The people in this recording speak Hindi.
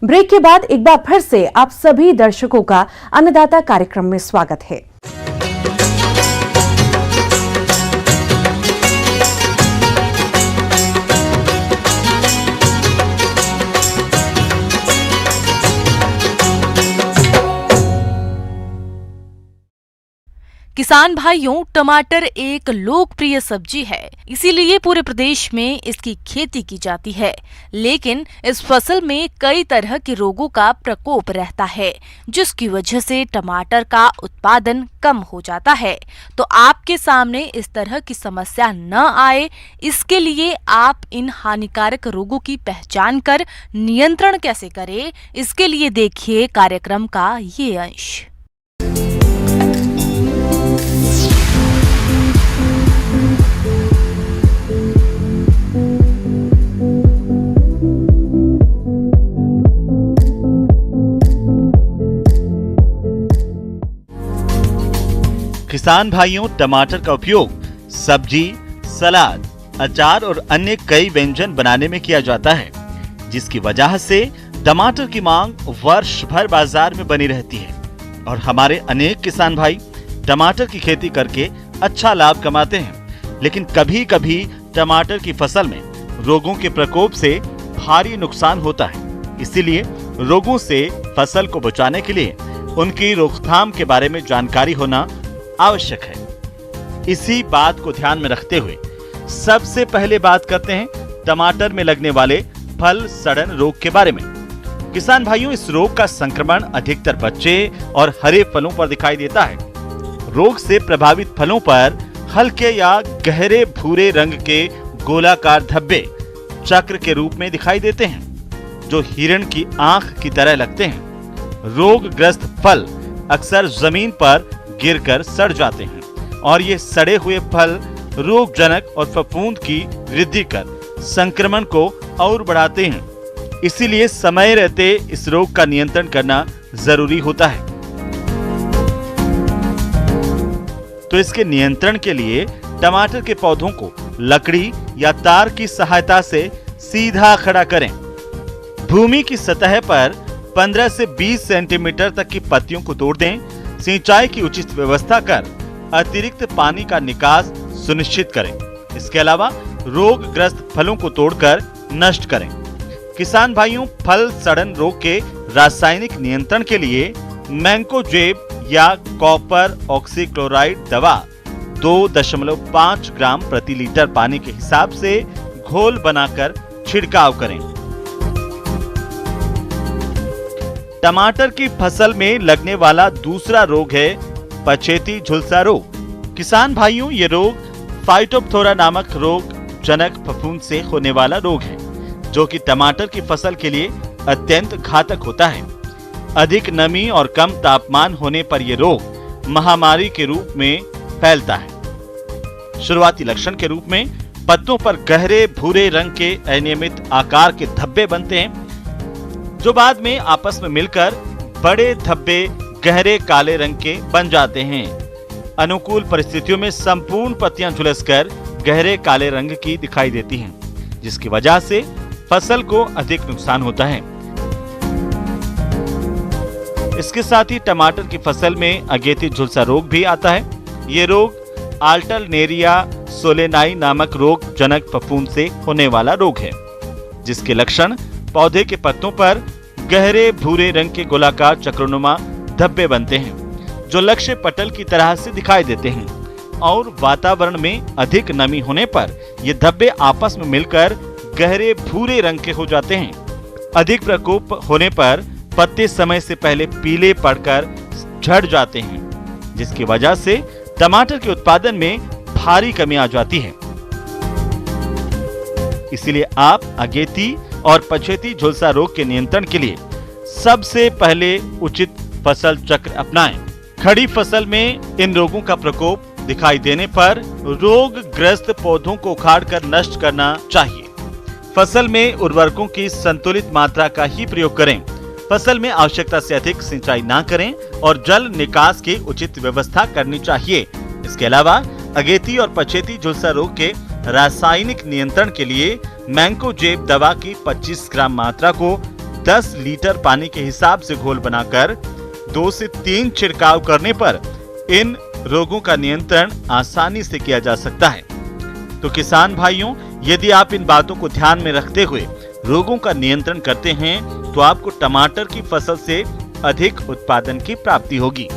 ब्रेक के बाद एक बार फिर से आप सभी दर्शकों का अन्नदाता कार्यक्रम में स्वागत है। किसान भाइयों, टमाटर एक लोकप्रिय सब्जी है, इसीलिए पूरे प्रदेश में इसकी खेती की जाती है। लेकिन इस फसल में कई तरह के रोगों का प्रकोप रहता है, जिसकी वजह से टमाटर का उत्पादन कम हो जाता है। तो आपके सामने इस तरह की समस्या न आए, इसके लिए आप इन हानिकारक रोगों की पहचान कर नियंत्रण कैसे करें, इसके लिए देखिए कार्यक्रम का ये अंश। किसान भाइयों, टमाटर का उपयोग सब्जी, सलाद, अचार और अन्य कई व्यंजन बनाने में किया जाता है, जिसकी वजह से टमाटर की मांग वर्ष भर बाजार में बनी रहती है और हमारे अनेक किसान भाई टमाटर की खेती करके अच्छा लाभ कमाते हैं। लेकिन कभी कभी टमाटर की फसल में रोगों के प्रकोप से भारी नुकसान होता है। इसीलिए रोगों से फसल को बचाने के लिए उनकी रोकथाम के बारे में जानकारी होना आवश्यक है। इसी बात को ध्यान में रखते हुए सबसे पहले बात करते हैं टमाटर में लगने वाले फल सड़न रोग के बारे में। किसान भाइयों, इस रोग का संक्रमण अधिकतर बच्चे और हरे फलों पर दिखाई देता है। रोग से प्रभावित फलों पर हल्के या गहरे भूरे रंग के गोलाकार धब्बे चक्र के रूप में दिखाई देते हैं, जो हिरण की आंख की तरह लगते हैं। रोगग्रस्त फल अक्सर जमीन पर गिरकर सड़ जाते हैं और ये सड़े हुए फल रोगजनक और फफूंद की वृद्धि कर संक्रमण को और बढ़ाते हैं। इसीलिए समय रहते इस रोग का नियंत्रण करना जरूरी होता है। तो इसके नियंत्रण के लिए टमाटर के पौधों को लकड़ी या तार की सहायता से सीधा खड़ा करें। भूमि की सतह पर 15 से 20 सेंटीमीटर तक की पत्तियों को तोड़ दें। सिंचाई की उचित व्यवस्था कर अतिरिक्त पानी का निकास सुनिश्चित करें। इसके अलावा रोगग्रस्त फलों को तोड़कर नष्ट करें। किसान भाइयों, फल सड़न रोग के रासायनिक नियंत्रण के लिए मैंकोजेब या कॉपर ऑक्सीक्लोराइड दवा 2.5 ग्राम प्रति लीटर पानी के हिसाब से घोल बनाकर छिड़काव करें। टमाटर की फसल में लगने वाला दूसरा रोग है पछेती झुलसा रोग। किसान भाइयों, ये रोग फाइटोप्थोरा नामक रोग जनक फफूंद से होने वाला रोग है, जो कि टमाटर की फसल के लिए अत्यंत घातक होता है। अधिक नमी और कम तापमान होने पर यह रोग महामारी के रूप में फैलता है। शुरुआती लक्षण के रूप में पत्तों पर गहरे भूरे रंग के अनियमित आकार के धब्बे बनते हैं, जो बाद में आपस में मिलकर बड़े धब्बे गहरे काले रंग के बन जाते हैं। अनुकूल परिस्थितियों में संपूर्ण पत्तियां झुलसकर गहरे काले रंग की दिखाई देती हैं, जिसकी वजह से फसल को अधिक नुकसान होता है। इसके साथ ही टमाटर की फसल में अगेती झुलसा रोग भी आता है। ये रोग आल्टरनेरिया सोलेनाई नामक रोग जनक फफूंद से होने वाला रोग है, जिसके लक्षण पौधे के पत्तों पर गहरे भूरे रंग के गोलाकार चक्रोनुमा धब्बे बनते हैं, जो लक्ष्य पटल की तरह से दिखाई देते हैं और वातावरण में अधिक नमी होने पर ये धब्बे आपस में मिलकर गहरे भूरे रंग के हो जाते हैं। अधिक प्रकोप होने पर पत्ते समय से पहले पीले पड़कर झड़ जाते हैं, जिसकी वजह से टमाटर के उत्पादन में भारी कमी आ जाती है। इसीलिए आप अगेती और पछेती झुलसा रोग के नियंत्रण के लिए सबसे पहले उचित फसल चक्र अपनाएं। खड़ी फसल में इन रोगों का प्रकोप दिखाई देने पर रोगग्रस्त पौधों को उखाड़कर नष्ट करना चाहिए। फसल में उर्वरकों की संतुलित मात्रा का ही प्रयोग करें। फसल में आवश्यकता से अधिक सिंचाई ना करें और जल निकास की उचित व्यवस्था करनी चाहिए। इसके अलावा अगेती और पछेती झुलसा रोग के रासायनिक नियंत्रण के लिए मैंकोजेब दवा की 25 ग्राम मात्रा को 10 लीटर पानी के हिसाब से घोल बनाकर 2 से 3 छिड़काव करने पर इन रोगों का नियंत्रण आसानी से किया जा सकता है। तो किसान भाइयों, यदि आप इन बातों को ध्यान में रखते हुए रोगों का नियंत्रण करते हैं तो आपको टमाटर की फसल से अधिक उत्पादन की प्राप्ति होगी।